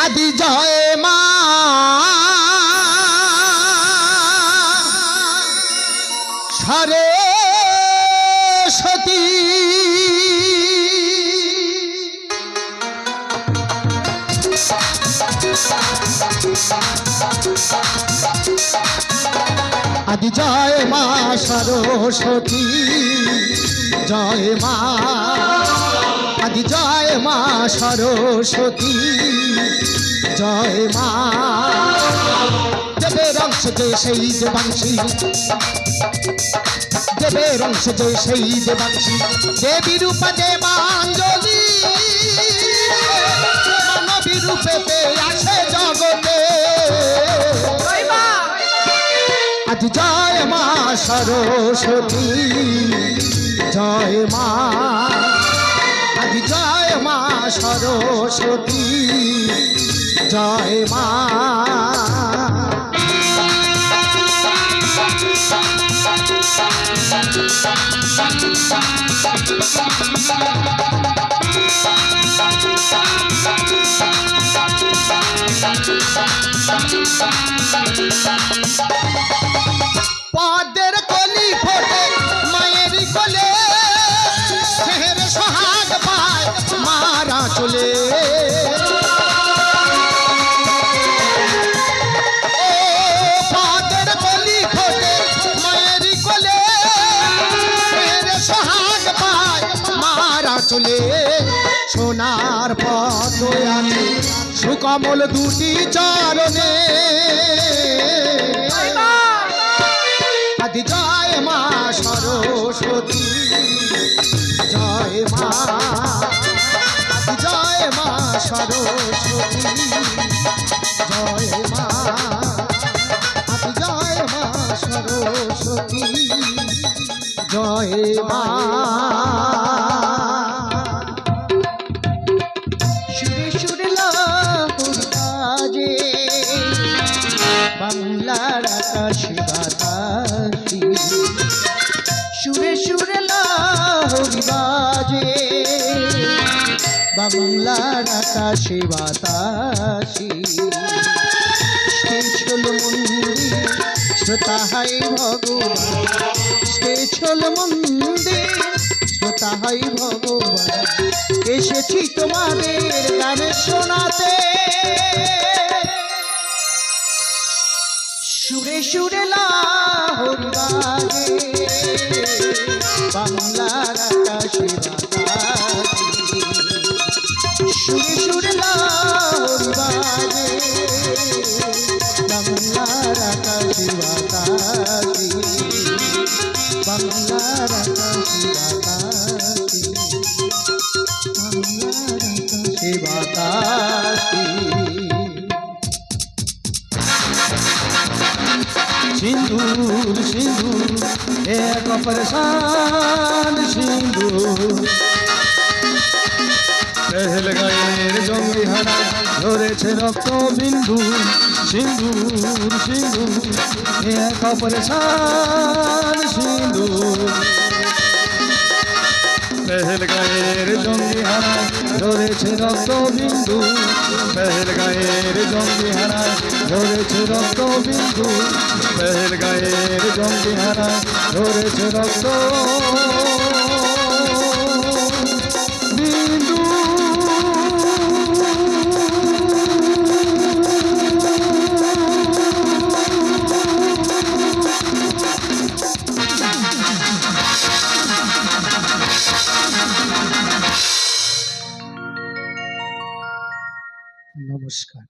আদি জয় মা সরস্বতী আদি জয় মা সরস্বতী জয় মা আদি জয় মা সরস্বতী জয় মা দেবের অংশ যে সেই দেবাংশী দেবের অংশ যে সেই দেবাংশী দেবী রূপে দেবাঞ্জলি মানবী রূপেতে আসে জগতে আদি জয় মা সরস্বতী জয় মা আদি জয় মা সরস্বতী জয় মা পদ্মের কলি ফোটে মায়ের কোলে স্নেহের সোহাগ পায় মারা চলে পদ্মের কলি ফোটে মায়ের কোলে স্নেহের সোহাগ পায় মারা চলে সোনার পদ্ময়ানি সুকমল দুটি চরণে আদি জয় মা সরস্বতী জয় মা আদি জয় মা সরস্বতী জয় মা আদি জয় মা সরস্বতী জয় মা সুরে সুরে লাহুর বাজে বাংলার আকাশে বাতাসি সুরে সুরে লাহুর বাজে বাংলার আকাশে বাতাসি স্টেজ হল মন্দির শ্রোতা হাই ভগবান স্টেজ হল মন্দির শ্রোতা হাই ভগবান এসেছি তোমাদের গান শোনাতে সুরে সুরে লাহুর বাজে বাংলার আকাশে বাতাসি সুরে সুরে লাহুর বাজে বাংলার আকাশে বাতাসি বাংলার আকাশে বাতাসি বাংলার আকাশে বাতাসি सिंदूर सिंदूर एक परेशान सिंदूर पहल गाয়ের জঙ্গি হারা ধরেছে রক্ত বিন্দু সিন্দুর সিন্দুর এক পরেশান সিন্দুর पहल गाয়ের জঙ্গি হারা ধরেছে রক্ত বিন্দু पहल গায়ের জঙ্গি হারা ধরেছে রক্ত বিন্দু पहल গায়ের জঙ্গি হারা ধরেছে রক্ত বিন্দু নমস্কার।